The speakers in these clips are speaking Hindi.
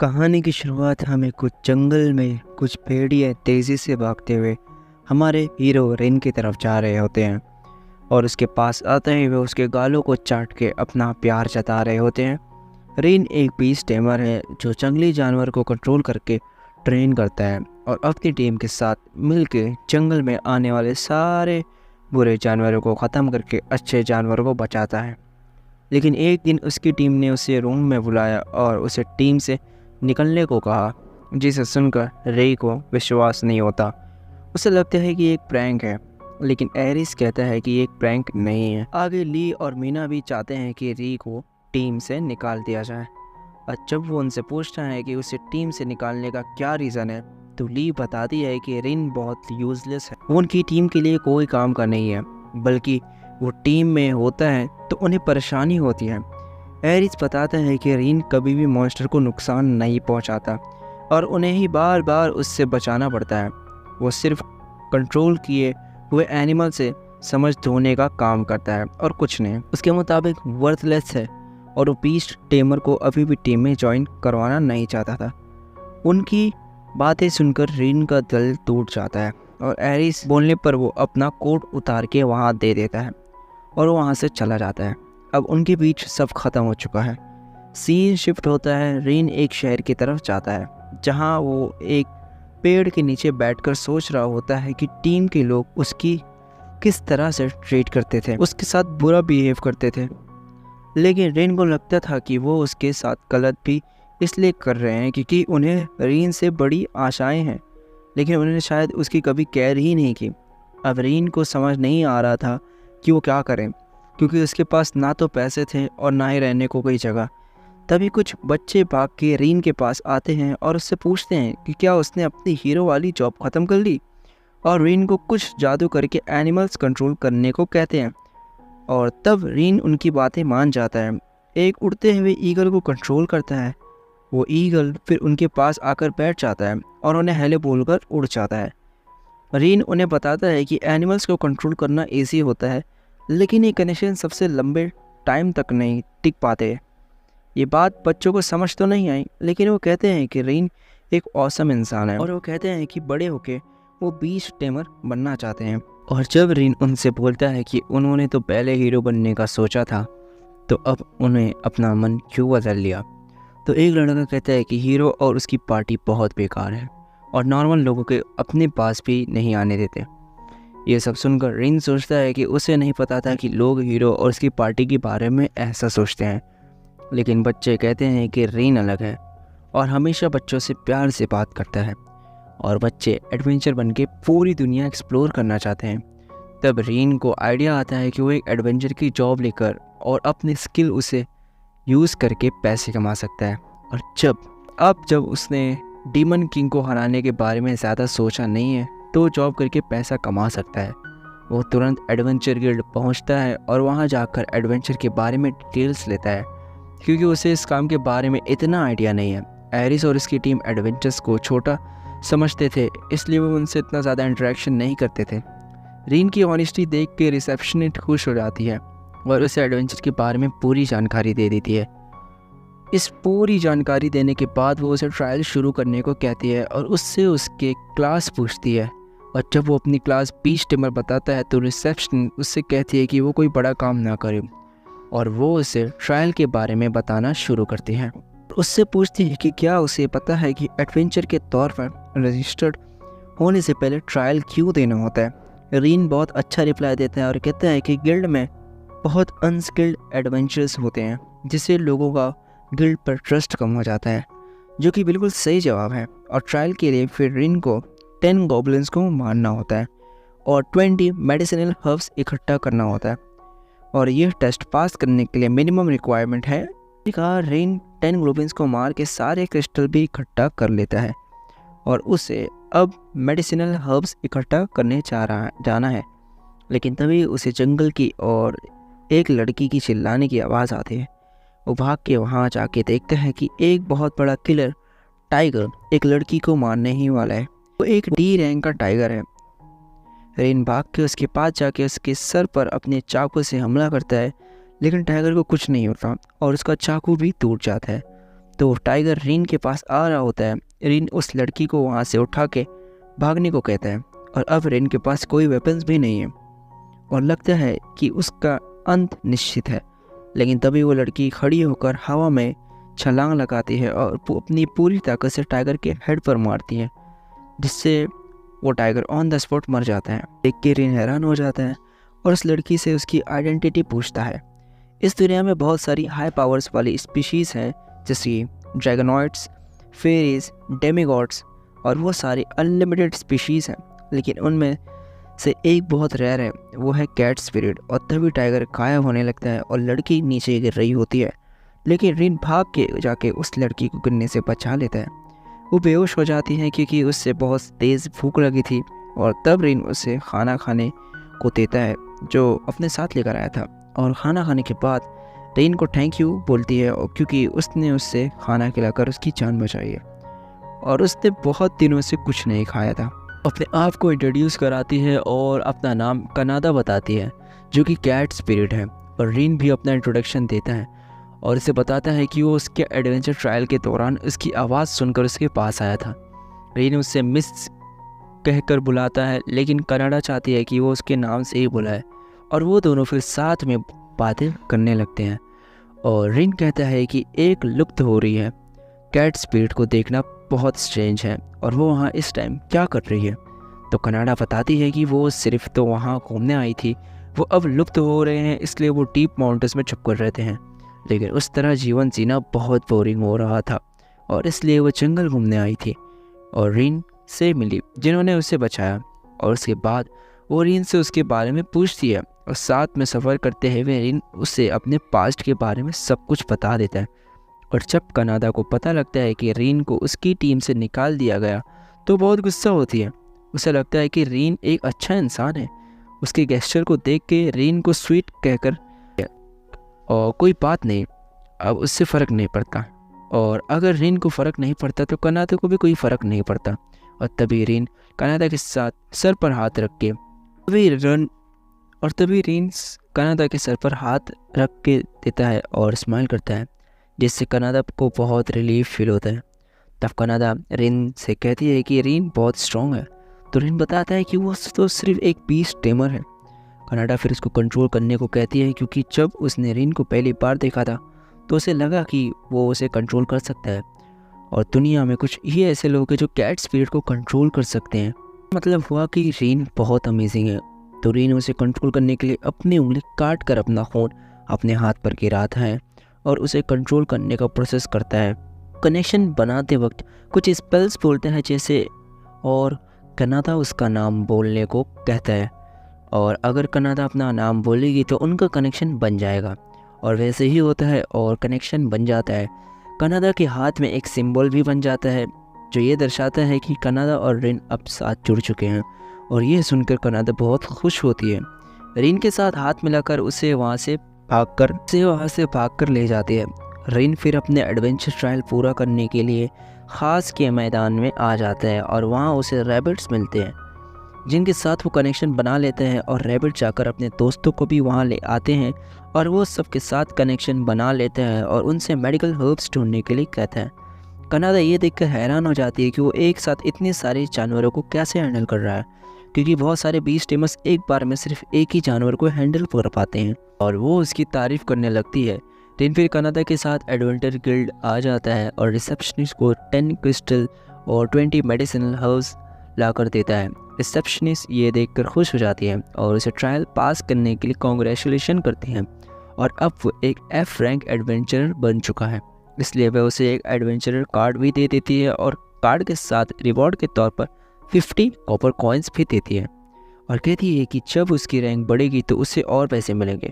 कहानी की शुरुआत हमें कुछ जंगल में कुछ भेड़िए तेज़ी से भागते हुए हमारे हीरो रेन की तरफ जा रहे होते हैं और उसके पास आते ही वे उसके गालों को चाट के अपना प्यार जता रहे होते हैं। रेन एक बीस्ट टेमर है जो जंगली जानवर को कंट्रोल करके ट्रेन करता है और अपनी टीम के साथ मिलकर जंगल में आने वाले सारे बुरे जानवरों को ख़त्म करके अच्छे जानवरों को बचाता है। लेकिन एक दिन उसकी टीम ने उसे रूम में बुलाया और उसे टीम से निकलने को कहा, जिसे सुनकर रे को विश्वास नहीं होता। उसे लगता है कि एक प्रैंक है, लेकिन एरिस कहता है कि एक प्रैंक नहीं है। आगे ली और मीना भी चाहते हैं कि री को टीम से निकाल दिया जाए और जब वो उनसे पूछता है कि उसे टीम से निकालने का क्या रीज़न है तो ली बताती है कि रिन बहुत यूजलेस है। वो उनकी टीम के लिए कोई काम का नहीं है, बल्कि वो टीम में होता है तो उन्हें परेशानी होती है। एरिस बताता है कि रिन कभी भी मॉन्स्टर को नुकसान नहीं पहुंचाता और उन्हें ही बार बार उससे बचाना पड़ता है। वो सिर्फ कंट्रोल किए हुए एनिमल से समझ धोने का काम करता है और कुछ नहीं। उसके मुताबिक वर्थलेस है और वो बीस्ट टेमर को अभी भी टीम में ज्वाइन करवाना नहीं चाहता था। उनकी बातें सुनकर रिन का दिल टूट जाता है और एरिस बोलने पर वो अपना कोट उतार के वहाँ दे देता है और वो वहाँ से चला जाता है। अब उनके बीच सब खत्म हो चुका है। सीन शिफ्ट होता है। रिन एक शहर की तरफ जाता है जहाँ वो एक पेड़ के नीचे बैठकर सोच रहा होता है कि टीम के लोग उसकी किस तरह से ट्रीट करते थे, उसके साथ बुरा बिहेव करते थे। लेकिन रिन को लगता था कि वो उसके साथ गलत भी इसलिए कर रहे हैं क्योंकि उन्हें रिन से बड़ी आशाएं हैं, लेकिन उन्होंने शायद उसकी कभी केयर ही नहीं की। अब रिन को समझ नहीं आ रहा था कि वो क्या करें, क्योंकि उसके पास ना तो पैसे थे और ना ही रहने को कोई जगह। तभी कुछ बच्चे भाग के रिन के पास आते हैं और उससे पूछते हैं कि क्या उसने अपनी हीरो वाली जॉब ख़त्म कर ली, और रिन को कुछ जादू करके एनिमल्स कंट्रोल करने को कहते हैं। और तब रिन उनकी बातें मान जाता है। एक उड़ते हुए ईगल को कंट्रोल करता है। वो ईगल फिर उनके पास आकर बैठ जाता है और उन्हें हेलो बोलकर उड़ जाता है। रिन उन्हें बताता है कि एनिमल्स को कंट्रोल करना ईजी होता है, लेकिन ये कनेक्शन सबसे लंबे टाइम तक नहीं टिक पाते। ये बात बच्चों को समझ तो नहीं आई, लेकिन वो कहते हैं कि रिन एक ऑसम इंसान है और वो कहते हैं कि बड़े होके वो बीस्ट टेमर बनना चाहते हैं। और जब रिन उनसे बोलता है कि उन्होंने तो पहले हीरो बनने का सोचा था, तो अब उन्हें अपना मन क्यों बदल लिया, तो एक लड़का कहता है कि हीरो और उसकी पार्टी बहुत बेकार है और नॉर्मल लोगों के अपने पास भी नहीं आने देते। ये सब सुनकर रिन सोचता है कि उसे नहीं पता था कि लोग हीरो और उसकी पार्टी के बारे में ऐसा सोचते हैं। लेकिन बच्चे कहते हैं कि रिन अलग है और हमेशा बच्चों से प्यार से बात करता है और बच्चे एडवेंचर बन के पूरी दुनिया एक्सप्लोर करना चाहते हैं। तब रिन को आइडिया आता है कि वो एक एडवेंचर की जॉब लेकर और अपनी स्किल उसे यूज़ करके पैसे कमा सकता है। और जब उसने डीमन किंग को हराने के बारे में ज़्यादा सोचा नहीं है, तो जॉब करके पैसा कमा सकता है। वो तुरंत एडवेंचर गिल्ड पहुंचता है और वहां जाकर एडवेंचर के बारे में डिटेल्स लेता है, क्योंकि उसे इस काम के बारे में इतना आइडिया नहीं है। एरिस और उसकी टीम एडवेंचर्स को छोटा समझते थे, इसलिए वो उनसे इतना ज़्यादा इंटरेक्शन नहीं करते थे। रिन की ऑनेस्टी देख के रिसेप्शनिस्ट खुश हो जाती है और उसे एडवेंचर के बारे में पूरी जानकारी दे देती है। इस पूरी जानकारी देने के बाद वो उसे ट्रायल शुरू करने को कहती है और उससे उसके क्लास पूछती है। और जब वो अपनी क्लास बीस्ट टेमर बताता है तो रिसेप्शन उससे कहती है कि वो कोई बड़ा काम ना करे, और वो उसे ट्रायल के बारे में बताना शुरू करती है। उससे पूछती है कि क्या उसे पता है कि एडवेंचर के तौर पर रजिस्टर्ड होने से पहले ट्रायल क्यों देना होता है। रिन बहुत अच्छा रिप्लाई देता है और कहता है कि गिल्ड में बहुत अनस्किल्ड एडवेंचर्स होते हैं, जिससे लोगों का गिल्ड पर ट्रस्ट कम हो जाता है, जो कि बिल्कुल सही जवाब है। और ट्रायल के लिए फिर रिन को 10 गॉब्लिन्स को मारना होता है और 20 मेडिसिनल हर्ब्स इकट्ठा करना होता है, और यह टेस्ट पास करने के लिए मिनिमम रिक्वायरमेंट है। रिन 10 गॉब्लिन्स को मार के सारे क्रिस्टल भी इकट्ठा कर लेता है और उसे अब मेडिसिनल हर्ब्स इकट्ठा करने जाना है। लेकिन तभी उसे जंगल की और एक लड़की की चिल्लाने की आवाज़ आती है। वो भाग के वहाँ जाके देखता है कि एक बहुत बड़ा किलर टाइगर एक लड़की को मारने ही वाला है। वो एक डी रैंक का टाइगर है। रिन भाग के उसके पास जाके उसके सर पर अपने चाकू से हमला करता है, लेकिन टाइगर को कुछ नहीं होता और उसका चाकू भी टूट जाता है। तो टाइगर रीन के पास आ रहा होता है। रीन उस लड़की को वहाँ से उठा के भागने को कहता है और अब रीन के पास कोई वेपन्स भी नहीं है और लगता है कि उसका अंत निश्चित है। लेकिन तभी वो लड़की खड़ी होकर हवा में छलांग लगाती है और अपनी पूरी ताकत से टाइगर के हेड पर मारती है, जिससे वो टाइगर ऑन द स्पॉट मर जाता है। देख के रीन हैरान हो जाता है और उस लड़की से उसकी आइडेंटिटी पूछता है। इस दुनिया में बहुत सारी हाई पावर्स वाली स्पीशीज़ हैं, जैसे ड्रैगनॉइड्स, फेरीज, डेमीगॉड्स और वो सारी अनलिमिटेड स्पीशीज़ हैं, लेकिन उनमें से एक बहुत रेयर है, वो है कैट स्पिरिट। और तभी टाइगर गायब होने लगता है और लड़की नीचे गिर रही होती है, लेकिन रीन भाग के जाके उस लड़की को गिरने से बचा लेता है। वो बेहोश हो जाती है क्योंकि उससे बहुत तेज़ भूख लगी थी और तब रीन उसे खाना खाने को देता है जो अपने साथ लेकर आया था। और खाना खाने के बाद रीन को थैंक यू बोलती है और क्योंकि उसने उससे खाना खिलाकर उसकी जान बचाई है और उसने बहुत दिनों से कुछ नहीं खाया था। अपने आप को इंट्रोड्यूस कराती है और अपना नाम कनादा बताती है, जो कि कैट स्पिरिट है। और रीन भी अपना इंट्रोडक्शन देता है और उसे बताता है कि वो उसके एडवेंचर ट्रायल के दौरान उसकी आवाज़ सुनकर उसके पास आया था। रीन उससे मिस कहकर बुलाता है, लेकिन कनाडा चाहती है कि वो उसके नाम से ही बुलाए और वो दोनों फिर साथ में बातें करने लगते हैं। और रीन कहता है कि एक लुप्त हो रही है कैट स्पिरिट को देखना बहुत स्ट्रेंज है और वो वहाँ इस टाइम क्या कर रही है। तो कनाडा बताती है कि वो सिर्फ तो वहाँ घूमने आई थी, वो अब लुप्त हो रहे हैं, इसलिए वो डीप माउंटेन्स में छुपकर रहते हैं। लेकिन उस तरह जीवन जीना बहुत बोरिंग हो रहा था और इसलिए वो जंगल घूमने आई थी और रीन से मिली, जिन्होंने उसे बचाया। और उसके बाद वो रीन से उसके बारे में पूछती है और साथ में सफ़र करते हुए रीन उसे अपने पास्ट के बारे में सब कुछ बता देता है। और जब कनाडा को पता लगता है कि रीन को उसकी टीम से निकाल दिया गया तो बहुत गुस्सा होती है। उसे लगता है कि रीन एक अच्छा इंसान है। उसके गेस्चर को देख के रीन को स्वीट कहकर और कोई बात नहीं, अब उससे फ़र्क नहीं पड़ता। और अगर रीन को फ़र्क नहीं पड़ता तो कनाडा को भी कोई फ़र्क नहीं पड़ता। और तभी रीन कनाडा के साथ सर पर हाथ रख के तभी रीन कनाडा के सर पर हाथ रख के देता है और स्माइल करता है, जिससे कनाडा को बहुत रिलीफ फील होता है। तब कनाडा रीन से कहती है कि रीन बहुत स्ट्रॉन्ग है। तो रीन बताता है कि वो तो सिर्फ एक बीस्ट टेमर है। कनाडा फिर उसको कंट्रोल करने को कहती है क्योंकि जब उसने रीन को पहली बार देखा था तो उसे लगा कि वो उसे कंट्रोल कर सकता है और दुनिया में कुछ ही ऐसे लोग हैं जो कैट स्पिरिट को कंट्रोल कर सकते हैं। मतलब हुआ कि रीन बहुत अमेजिंग है। तो रीन उसे कंट्रोल करने के लिए अपनी उंगली काट कर अपना खून अपने हाथ पर गिराता है और उसे कंट्रोल करने का प्रोसेस करता है। कनेक्शन बनाते वक्त कुछ स्पेल्स बोलते हैं जैसे, और कनाडा उसका नाम बोलने को कहता है और अगर कनाडा अपना नाम बोलेगी तो उनका कनेक्शन बन जाएगा। और वैसे ही होता है और कनेक्शन बन जाता है। कनाडा के हाथ में एक सिंबल भी बन जाता है जो ये दर्शाता है कि कनाडा और रीन अब साथ जुड़ चुके हैं। और ये सुनकर कनाडा बहुत खुश होती है। रीन के साथ हाथ मिलाकर उसे वहाँ से भागकर ले जाती है। रीन फिर अपने एडवेंचर ट्रायल पूरा करने के लिए खास के मैदान में आ जाता है और वहाँ उसे रैबिट्स मिलते हैं जिनके साथ वो कनेक्शन बना लेते हैं और रैबिट जाकर अपने दोस्तों को भी वहाँ ले आते हैं और वो सबके साथ कनेक्शन बना लेते हैं और उनसे मेडिकल हर्ब्स ढूंढने के लिए कहते हैं। कनाडा ये देखकर हैरान हो जाती है कि वो एक साथ इतने सारे जानवरों को कैसे हैंडल कर रहा है, क्योंकि बहुत सारे बीस्ट टेमर्स एक बार में सिर्फ एक ही जानवर को हैंडल कर पाते हैं और वो उसकी तारीफ करने लगती है। रीन फिर कनाडा के साथ एडवेंचर गिल्ड आ जाता है और रिसेप्शनिस्ट को 10 क्रिस्टल और 20 मेडिसिनल हर्ब्स ला कर देता है। रिसेप्शनिस्ट ये देखकर खुश हो जाती है और उसे ट्रायल पास करने के लिए कॉन्ग्रेचुलेशन करती है और अब वो एक F रैंक एडवेंचरर बन चुका है, इसलिए वह उसे एक एडवेंचरर कार्ड भी दे देती है और कार्ड के साथ रिवॉर्ड के तौर पर 50 कॉपर कॉइन्स भी देती है और कहती है कि जब उसकी रैंक बढ़ेगी तो उसे और पैसे मिलेंगे।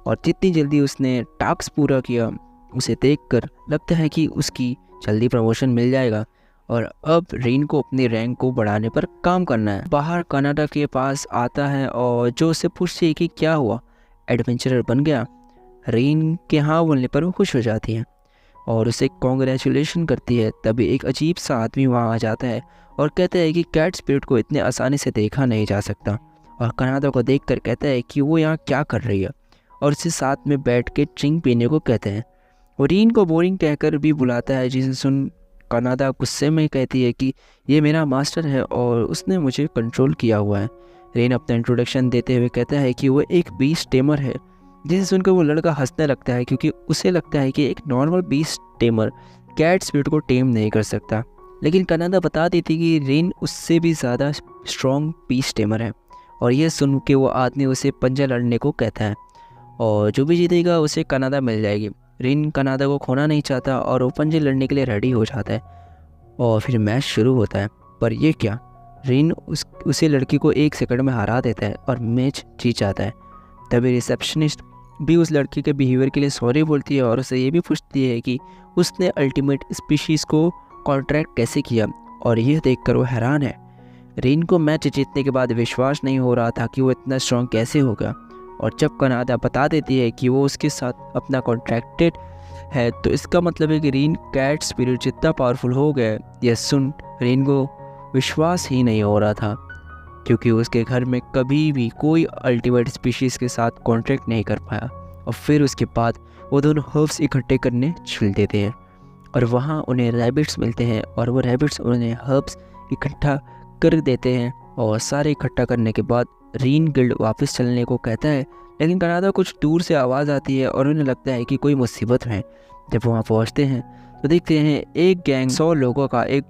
और जितनी जल्दी उसने टास्क पूरा किया उसे देखकर लगता है कि उसकी जल्दी प्रमोशन मिल जाएगा और अब रीन को अपनी रैंक को बढ़ाने पर काम करना है। बाहर कनाडा के पास आता है और जो उसे पूछती है कि क्या हुआ, एडवेंचरर बन गया। रीन के हाँ बोलने पर वो खुश हो जाती है और उसे कॉन्ग्रेचुलेशन करती है। तभी एक अजीब सा आदमी वहाँ आ जाता है और कहता है कि कैट स्पिरिट को इतने आसानी से देखा नहीं जा सकता और कनाडा को देखकर कहता है कि वो यहाँ क्या कर रही है और उसे साथ में बैठ के ड्रिंक पीने को कहते हैं। वो रीन को बोरिंग कहकर भी बुलाता है, जिसे सुन कनाडा गुस्से में कहती है कि ये मेरा मास्टर है और उसने मुझे कंट्रोल किया हुआ है। रीन अपना इंट्रोडक्शन देते हुए कहता है कि वो एक बीस्ट टेमर है, जिसे सुनकर वो लड़का हंसने लगता है क्योंकि उसे लगता है कि एक normal beast tamer cat spirit को टेम नहीं कर सकता। लेकिन कनाडा बता देती कि रीन उससे भी ज़्यादा स्ट्रॉन्ग बीस्ट टेमर है, और यह सुन के वो आदमी उसे पंजा लड़ने को कहता है और जो भी जीतेगा उसे कनाडा मिल जाएगी। रीन कनाडा को खोना नहीं चाहता और वो पंजे लड़ने के लिए रेडी हो जाता है और फिर मैच शुरू होता है। पर यह क्या, रीन उसे लड़की को 1 सेकंड में हरा देता है और मैच जीत जाता है। तभी रिसेप्शनिस्ट भी उस लड़की के बिहेवियर के लिए सॉरी बोलती है और उसे ये भी पूछती है कि उसने अल्टीमेट स्पीशीज़ को कॉन्ट्रैक्ट कैसे किया, और यह देखकर वो हैरान है। रीन को मैच जीतने के बाद विश्वास नहीं हो रहा था कि वो इतना स्ट्रॉन्ग कैसे होगा, और जब कनाडा बता देती है कि वो उसके साथ अपना कॉन्ट्रैक्टेड है तो इसका मतलब है कि रीन कैट स्पिरिट जितना पावरफुल हो गया। यह सुन रीन को विश्वास ही नहीं हो रहा था, क्योंकि उसके घर में कभी भी कोई अल्टीमेट स्पीशीज़ के साथ कॉन्ट्रैक्ट नहीं कर पाया। और फिर उसके बाद वो दोनों हर्ब्स इकट्ठे करने चल देते हैं और वहाँ उन्हें रैबिट्स मिलते हैं और वो रैबिट्स उन्हें हर्ब्स इकट्ठा कर देते हैं। और सारे इकट्ठा करने के बाद रीन गिल्ड वापस चलने को कहता है, लेकिन कनाडा कुछ दूर से आवाज़ आती है और उन्हें लगता है कि कोई मुसीबत है। जब वहाँ पहुँचते हैं तो देखते हैं एक गैंग 100 लोगों का एक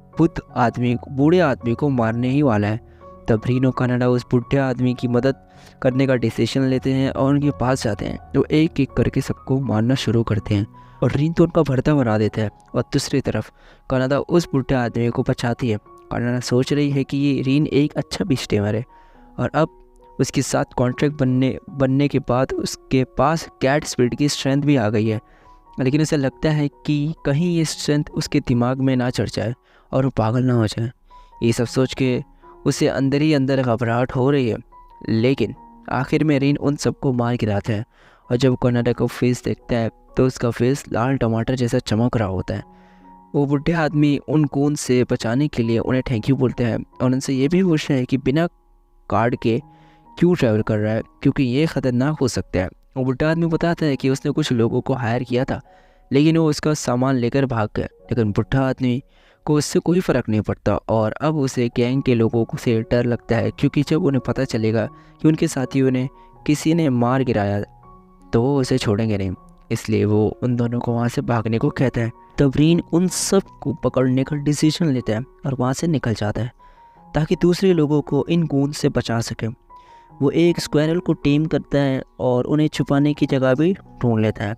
बूढ़े आदमी को मारने ही वाला है। तब रीन और कनाडा उस बूढ़े आदमी की मदद करने का डिसीजन लेते हैं और उनके पास जाते हैं। तो एक एक करके सबको मारना शुरू करते हैं और रीन तो उनका भरता बना देता है, और दूसरी तरफ कनाडा उस बूढ़े आदमी को बचाती है। कनाडा सोच रही है कि ये रीन एक अच्छा बीस्ट टेमर है और अब उसके साथ कॉन्ट्रैक्ट बनने के बाद उसके पास कैट स्पिरिट की स्ट्रेंथ भी आ गई है, लेकिन उसे लगता है कि कहीं ये स्ट्रेंथ उसके दिमाग में ना चढ़ जाए और वो पागल ना हो जाए। ये सब सोच के उसे अंदर ही अंदर घबराहट हो रही है। लेकिन आखिर में रीन उन सबको मार गिराता है और जब कनाडा को फेस देखता है तो उसका फेस लाल टमाटर जैसा चमक रहा होता है। वो बुढ़े आदमी उन खून से बचाने के लिए उन्हें थैंक यू बोलते हैं और उनसे ये भी पूछते हैं कि बिना कार्ड के क्यों ट्रैवल कर रहा है, क्योंकि ये ख़तरनाक हो सकता है। वो बुढ़ा आदमी बताता है कि उसने कुछ लोगों को हायर किया था, लेकिन वो उसका सामान लेकर भाग गया। लेकिन बुढ़ा आदमी को उससे कोई फ़र्क नहीं पड़ता और अब उसे गैंग के लोगों से डर लगता है, क्योंकि जब उन्हें पता चलेगा कि उनके साथियों ने किसी ने मार गिराया तो वो उसे छोड़ेंगे नहीं, इसलिए वो उन दोनों को वहाँ से भागने को कहता है। तब रीन उन सब को पकड़ने का डिसीजन लेता है और वहाँ से निकल जाता है ताकि दूसरे लोगों को इन गूंज से बचा सके। वो एक स्क्वायरल को टेम करता है और उन्हें छुपाने की जगह भी ढूंढ लेता है,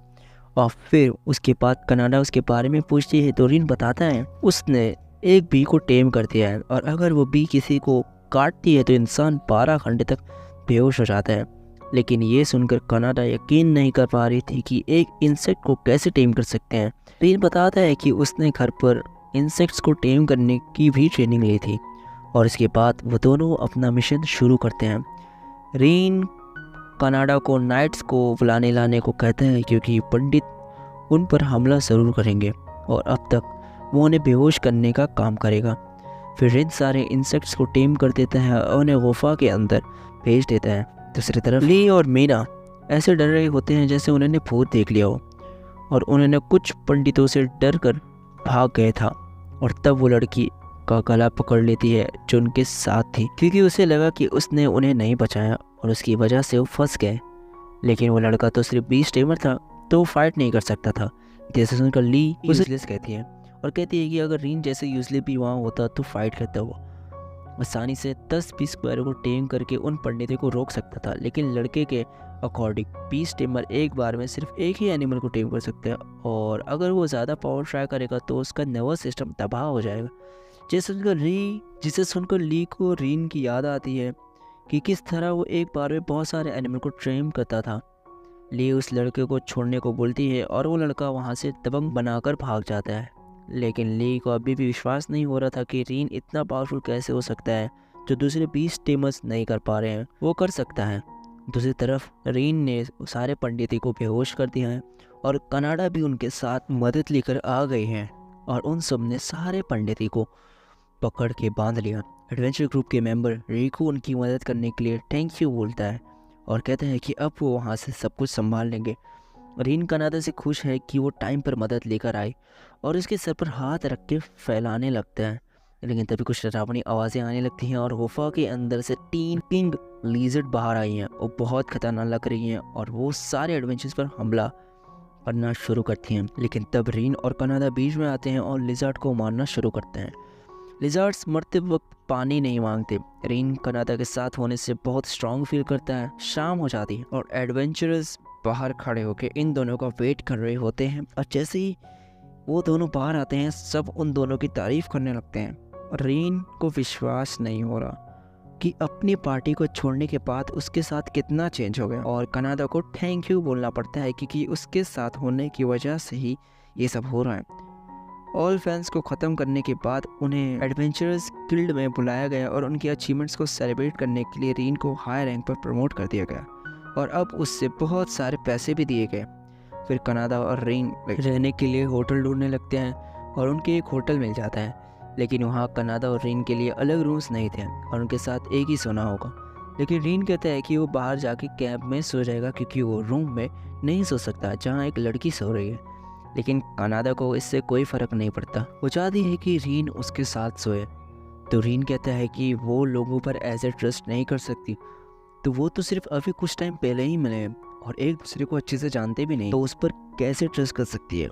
और फिर उसके बाद कनाडा उसके बारे में पूछती है तो रीन बताता है उसने एक बी को टेम कर दिया है और अगर वो बी किसी को काटती है तो इंसान 12 घंटे तक बेहोश हो जाता है। लेकिन ये सुनकर कनाडा यकीन नहीं कर पा रही थी कि एक इंसेक्ट को कैसे टेम कर सकते हैं। रीन बताता है कि उसने घर पर इंसेक्ट्स को टेम करने की भी ट्रेनिंग ली थी, और इसके बाद वो दोनों अपना मिशन शुरू करते हैं। रीन कनाडा को नाइट्स को बुलाने लाने को कहते हैं क्योंकि पंडित उन पर हमला ज़रूर करेंगे और अब तक वो उन्हें बेहोश करने का काम करेगा। फिर रीन सारे इंसेक्ट्स को टेम कर देता है और उन्हें गुफा के अंदर भेज देता है। दूसरी तरफ ली और मीना ऐसे डर रहे होते हैं जैसे उन्होंने भूत देख लिया हो, और उन्होंने कुछ पंडितों से डर कर भाग गया था। और तब वो लड़की का गला पकड़ लेती है जो उनके साथ थी, क्योंकि उसे लगा कि उसने उन्हें नहीं बचाया और उसकी वजह से वो फंस गए। लेकिन वो लड़का तो सिर्फ बीस्ट टेमर था, तो वो फाइट नहीं कर सकता था। जैसे सुनकर ली यूजलेस कहती है और कहती है कि अगर रीन जैसे यूजली भी वहाँ होता तो फाइट करता वो आसानी से 10-20 स्क्वायर को टेम करके उन पंडितों को रोक सकता था। लेकिन लड़के के अकॉर्डिंग बीस्ट टेमर एक बार में सिर्फ एक ही एनिमल को टेम कर सकते हैं, और अगर वो ज़्यादा पावर ट्राई करेगा तो उसका नर्वस सिस्टम तबाह हो जाएगा। जिसे सुनकर ली को रीन की याद आती है कि किस तरह वो एक बार में बहुत सारे एनिमल को ट्रेन करता था। ली उस लड़के को छोड़ने को बोलती है और वो लड़का वहाँ से दबंग बनाकर भाग जाता है। लेकिन ली को अभी भी विश्वास नहीं हो रहा था कि रीन इतना पावरफुल कैसे हो सकता है, जो दूसरे 20 टेमर्स नहीं कर पा रहे हैं वो कर सकता है। दूसरी तरफ रीन ने सारे पंडितों को बेहोश कर दिया है और कनाडा भी उनके साथ मदद लेकर आ गई है, और उन सब ने सारे पंडितों को पकड़ के बांध लिया। एडवेंचर ग्रुप के मेंबर रिको उनकी मदद करने के लिए थैंक यू बोलता है और कहता है कि अब वो वहाँ से सब कुछ संभाल लेंगे। रीन कनाडा से खुश है कि वो टाइम पर मदद लेकर आए और उसके सर पर हाथ रख के फैलाने लगता है। लेकिन तभी कुछ डरावनी आवाज़ें आने लगती हैं और गुफा के अंदर से 3 किंग लिजर्ड बाहर आई हैं और बहुत खतरनाक लग रही हैं और वो सारे एडवेंचर्स पर हमला करना शुरू करती हैं। लेकिन तब रीन और कनाडा बीच में आते हैं और लिजर्ड को मारना शुरू करते हैं। लिजर्ड्स मरते वक्त पानी नहीं मांगते। रीन कनाडा के साथ होने से बहुत स्ट्रांग फील करता है। शाम हो जाती है और एडवेंचरर्स बाहर खड़े होकर इन दोनों का वेट कर रहे होते हैं और जैसे ही वो दोनों बाहर आते हैं सब उन दोनों की तारीफ करने लगते हैं। और रीन को विश्वास नहीं हो रहा कि अपनी पार्टी को छोड़ने के बाद उसके साथ कितना चेंज हो गया और कनाडा को थैंक यू बोलना पड़ता है क्योंकि उसके साथ होने की वजह से ही ये सब हो रहा है। ऑल फैंस को ख़त्म करने के बाद उन्हें एडवेंचरर्स गिल्ड में बुलाया गया और उनके अचीवमेंट्स को सेलिब्रेट करने के लिए रीन को हाई रैंक पर प्रमोट कर दिया गया और अब उससे बहुत सारे पैसे भी दिए गए। फिर कनाडा और रीन रहने के लिए होटल ढूंढने लगते हैं और उनके एक होटल मिल जाता है। लेकिन वहाँ कनाडा और रीन के लिए अलग रूम्स नहीं थे और उनके साथ एक ही सोना होगा। लेकिन रीन कहता है कि वो बाहर जाके कैंप में सो जाएगा क्योंकि वो रूम में नहीं सो सकता जहाँ एक लड़की सो रही है। लेकिन कनाडा को इससे कोई फ़र्क नहीं पड़ता, वो चाहती है कि रीन उसके साथ सोए। तो रीन कहता है कि वो लोगों पर ऐसे ट्रस्ट नहीं कर सकती, तो वो तो सिर्फ अभी कुछ टाइम पहले ही मिले हैं और एक दूसरे को अच्छे से जानते भी नहीं, तो उस पर कैसे ट्रस्ट कर सकती है।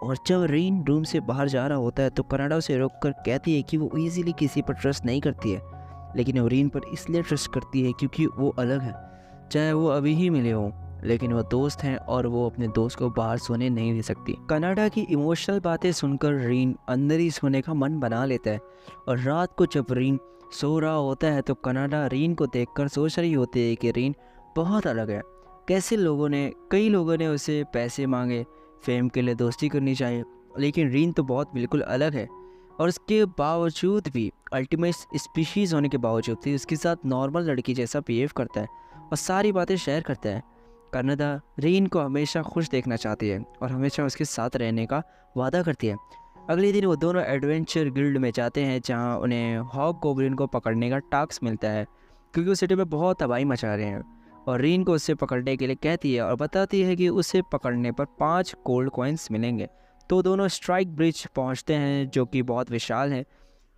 और जब रीन रूम से बाहर जा रहा होता है तो कनाडा उसे रोक कर कहती है कि वो ईजिली किसी पर ट्रस्ट नहीं करती है, लेकिन वो रीन पर इसलिए ट्रस्ट करती है क्योंकि वो अलग है। चाहे वो अभी ही मिले हों, लेकिन वो दोस्त हैं और वो अपने दोस्त को बाहर सोने नहीं दे सकती। कनाडा की इमोशनल बातें सुनकर रीन अंदर ही सोने का मन बना लेता है और रात को जब रीन सो रहा होता है तो कनाडा रीन को देखकर सोच रही होती है कि रीन बहुत अलग है। कैसे कई लोगों ने उसे पैसे मांगे, फेम के लिए दोस्ती करनी चाहिए, लेकिन रीन तो बिल्कुल अलग है और उसके बावजूद भी अल्टीमेट स्पीशीज़ होने के बावजूद भी उसके साथ नॉर्मल लड़की जैसा बिहेव करता है और सारी बातें शेयर करता है। कनाडा रीन को हमेशा खुश देखना चाहती है और हमेशा उसके साथ रहने का वादा करती है। अगले दिन वो दोनों एडवेंचर गिल्ड में जाते हैं जहां उन्हें हॉग गॉब्लिन को पकड़ने का टास्क मिलता है क्योंकि उस सिटी में बहुत तबाही मचा रहे हैं। और रीन को उससे पकड़ने के लिए कहती है और बताती है कि उसे पकड़ने पर 5 गोल्ड कॉइन्स मिलेंगे। तो दोनों स्ट्राइक ब्रिज पहुंचते हैं जो कि बहुत विशाल है।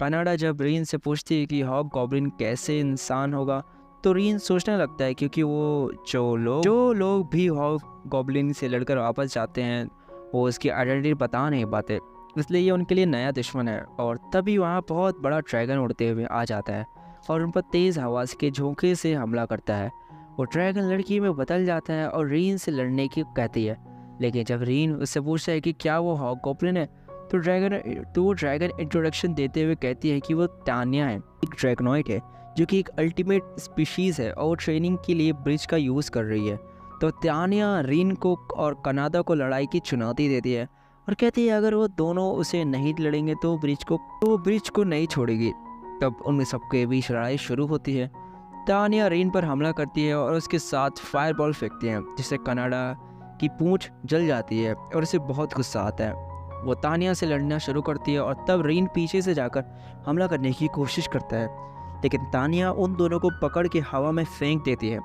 कनाडा जब रीन से पूछती है कि हॉग गॉब्लिन कैसे इंसान होगा तो रीन सोचने लगता है क्योंकि वो जो लोग भी हॉग गॉब्लिन से लड़कर वापस जाते हैं वो उसकी आइडेंटिटी बता नहीं पाते, इसलिए ये उनके लिए नया दुश्मन है। और तभी वहाँ बहुत बड़ा ड्रैगन उड़ते हुए आ जाता है और उन पर तेज़ हवा के झोंके से हमला करता है। वो ड्रैगन लड़की में बदल जाता है और रीन से लड़ने की कहती है। लेकिन जब रीन उससे पूछता है कि क्या वो हॉग गॉब्लिन है तो ड्रैगन इंट्रोडक्शन देते हुए कहती है कि वो तानिया है, एक ड्रैगनॉइड है जो कि एक अल्टीमेट स्पीशीज़ है और ट्रेनिंग के लिए ब्रिज का यूज़ कर रही है। तो तानिया रीन को और कनाडा को लड़ाई की चुनौती देती है और कहती है अगर वो दोनों उसे नहीं लड़ेंगे तो ब्रिज को नहीं छोड़ेगी। तब उन सबके बीच लड़ाई शुरू होती है। तानिया रीन पर हमला करती है और उसके साथ फायरबॉल फेंकती है जिससे कनाडा की पूंछ जल जाती है और उसे बहुत गुस्सा आता है। वो तानिया से लड़ना शुरू करती है और तब रीन पीछे से जाकर हमला करने की कोशिश करता है, लेकिन तानिया उन दोनों को पकड़ के हवा में फेंक देती है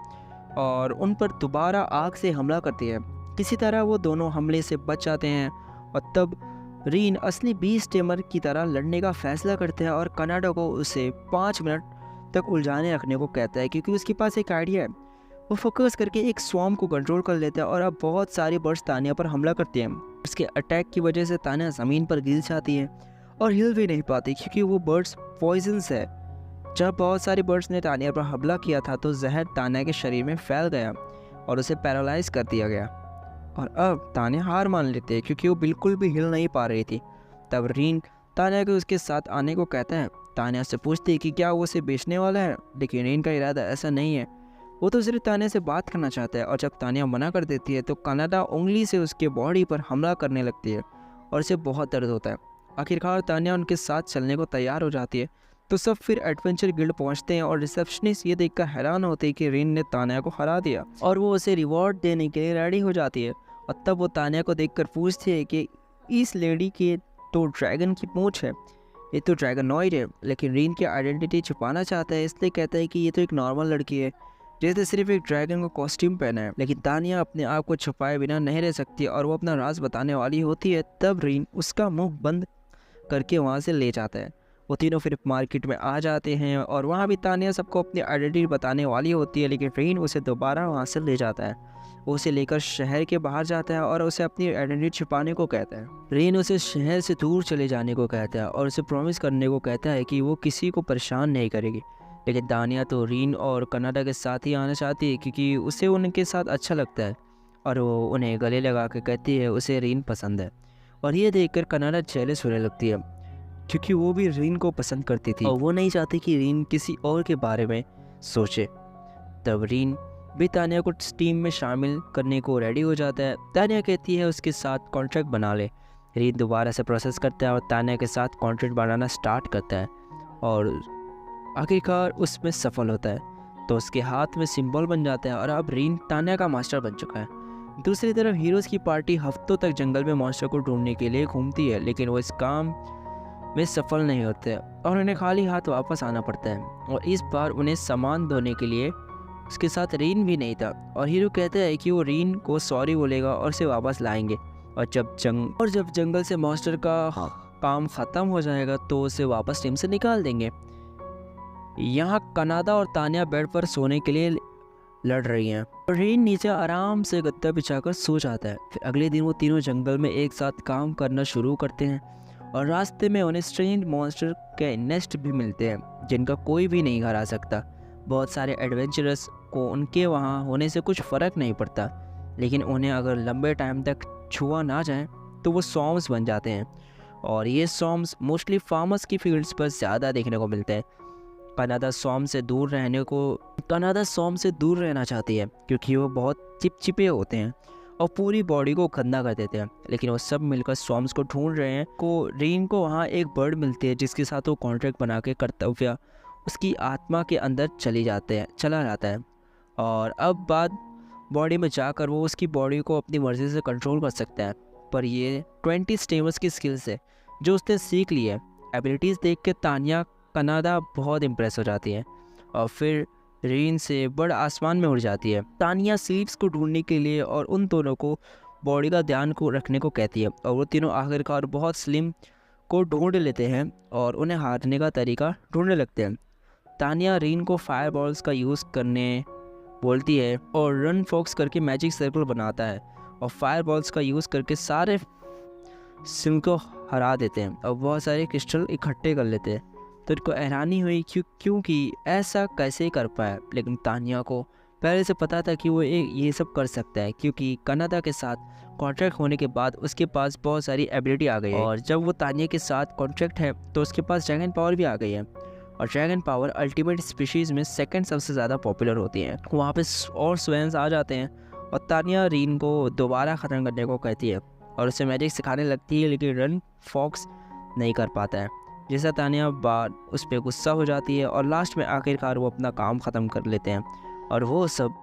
और उन पर दोबारा आग से हमला करती है। किसी तरह वो दोनों हमले से बच जाते हैं और तब रीन असली बीस्ट टेमर की तरह लड़ने का फैसला करते हैं और कनाडा को उसे 5 मिनट तक उलझाने रखने को कहता है क्योंकि उसके पास एक आइडिया है। वो फोकस करके एक स्वॉर्म को कंट्रोल कर लेता है और अब बहुत सारी बर्ड्स तानिया पर हमला करते हैं। उसके अटैक की वजह से तानिया ज़मीन पर गिर जाती है और हिल भी नहीं पाती क्योंकि वो बर्ड्स पॉइजन्स है। जब बहुत सारी बर्ड्स ने तानिया पर हमला किया था तो जहर तानिया के शरीर में फैल गया और उसे पैरालाइज कर दिया गया और अब तानिया हार मान लेती है क्योंकि वो बिल्कुल भी हिल नहीं पा रही थी। तब रीन तानिया को उसके साथ आने को कहता है। तानिया से पूछती है कि क्या वो उसे बेचने वाला है, लेकिन रीन का इरादा ऐसा नहीं है, वो तो सिर्फ तानिया से बात करना चाहता है। और जब तानिया मना कर देती है तो कनाडा उंगली से उसके बॉडी पर हमला करने लगती है और उसे बहुत दर्द होता है। आखिरकार तानिया उनके साथ चलने को तैयार हो जाती है तो सब फिर एडवेंचर गिल्ड पहुंचते हैं और रिसेप्शनिस्ट ये देखकर हैरान होते हैं कि रीन ने तानिया को हरा दिया और वो उसे रिवॉर्ड देने के लिए रेडी हो जाती है। और तब वो तानिया को देखकर पूछती है कि इस लेडी के तो ड्रैगन की पूंछ है, ये तो ड्रैगनॉइड है। लेकिन रीन की आइडेंटिटी छुपाना चाहता है इसलिए कहता है कि ये तो एक नॉर्मल लड़की है। जैसे सिर्फ एक ड्रैगन को कॉस्ट्यूम पहना है। लेकिन तानिया अपने आप को छुपाए बिना नहीं रह सकती और वो अपना राज बताने वाली होती है। तब रीन उसका मुंह बंद करके वहाँ से ले जाता है। वो तीनों फिर मार्केट में आ जाते हैं और वहाँ भी तानिया सबको अपनी आइडेंटिटी बताने वाली होती है, लेकिन रीन उसे दोबारा वहाँ से ले जाता है। वो उसे लेकर शहर के बाहर जाता है और उसे अपनी आइडेंटिटी छुपाने को कहता है। रीन उसे शहर से दूर चले जाने को कहता है और उसे प्रॉमिस करने को कहता है कि वो किसी को परेशान नहीं करेगी। लेकिन तानिया तो रीन और कनाडा के साथ ही आना चाहती है क्योंकि उसे उनके साथ अच्छा लगता है और वो उन्हें गले लगा के कहती है उसे रीन पसंद है। और ये देखकर कनाडा जेलस होने लगती है क्योंकि वो भी रीन को पसंद करती थी और वो नहीं चाहती कि रीन किसी और के बारे में सोचे। तब रीन भी तानिया को टीम में शामिल करने को रेडी हो जाता है। तानिया कहती है उसके साथ कॉन्ट्रैक्ट बना ले। रीन दोबारा से प्रोसेस करता है और तानिया के साथ कॉन्ट्रैक्ट बनाना स्टार्ट करता है और आखिरकार उसमें सफल होता है। तो उसके हाथ में सिंबल बन जाता है और अब रीन तानिया का मास्टर बन चुका है। दूसरी तरफ हीरोज़ की पार्टी हफ्तों तक जंगल में मॉन्स्टर को ढूंढने के लिए घूमती है, लेकिन वो इस काम में सफल नहीं होते और उन्हें खाली हाथ वापस आना पड़ता है। और इस बार उन्हें सामान धोने के लिए उसके साथ रीन भी नहीं था और हीरो कहता है कि वो रीन को सॉरी बोलेगा और उसे वापस लाएंगे। और जब जंगल से मॉन्स्टर का काम ख़त्म हो जाएगा तो उसे वापस टीम से निकाल देंगे। यहाँ कनाडा और तानिया बेड पर सोने के लिए लड़ रही हैं और रीन नीचे आराम से गद्दा बिछाकर सो जाता है। फिर अगले दिन वो तीनों जंगल में एक साथ काम करना शुरू करते हैं और रास्ते में उन्हें स्ट्रेंज मॉन्स्टर के नेस्ट भी मिलते हैं जिनका कोई भी नहीं हरा सकता। बहुत सारे एडवेंचरस को उनके वहाँ होने से कुछ फ़र्क नहीं पड़ता, लेकिन उन्हें अगर लंबे टाइम तक छुआ ना जाए तो वो सॉम्स बन जाते हैं और ये सॉम्स मोस्टली फार्मर्स की फील्ड्स पर ज़्यादा देखने को मिलते हैं। कनाडा सॉम से दूर रहना चाहती है क्योंकि वो बहुत चिपचिपे होते हैं और पूरी बॉडी को गंदा कर देते हैं। लेकिन वो सब मिलकर सॉम्स को ढूंढ रहे हैं। रीन को वहाँ एक बर्ड मिलती है जिसके साथ वो कॉन्ट्रैक्ट बना के कर्तव्य उसकी आत्मा के अंदर चला जाता है और अब बाद बॉडी में जाकर वो उसकी बॉडी को अपनी मर्ज़ी से कंट्रोल कर सकता है। पर ये 20 स्टेमर्स की स्किल्स है जो उसने सीख ली है। एबिलिटीज़ देख के तानिया कनाडा बहुत इम्प्रेस हो जाती है और फिर रीन से बड़ आसमान में उड़ जाती है। तानिया सीड्स को ढूंढने के लिए और उन दोनों को बॉडी का ध्यान को रखने को कहती है और वो तीनों आखिरकार बहुत स्लिम को ढूंढ लेते हैं और उन्हें हारने का तरीका ढूंढने लगते हैं। तानिया रीन को फायर बॉल्स का यूज़ करने बोलती है और रन फॉक्स करके मैजिक सर्कल बनाता है और फायर बॉल्स का यूज़ करके सारे सिम को हरा देते हैं और बहुत सारे क्रिस्टल इकट्ठे कर लेते हैं। तो उनको हैरानी हुई क्योंकि ऐसा कैसे कर पाया। लेकिन तानिया को पहले से पता था कि वो ये सब कर सकता है क्योंकि कनाडा के साथ कॉन्ट्रैक्ट होने के बाद उसके पास बहुत सारी एबिलिटी आ गई है और जब वो तानिया के साथ कॉन्ट्रैक्ट है तो उसके पास ड्रैगन पावर भी आ गई है और ड्रैगन पावर अल्टीमेट स्पीशीज़ में सेकंड सबसे ज़्यादा पॉपुलर होती है। वहाँ पे और स्वेंस आ जाते हैं और तानिया रीन को दोबारा ख़त्म करने को कहती है और उसे मैजिक सिखाने लगती है, लेकिन रन फॉक्स नहीं कर पाता है। जैसा तानिया बाद उस पर गुस्सा हो जाती है और लास्ट में आखिरकार वो अपना काम ख़त्म कर लेते हैं और वो सब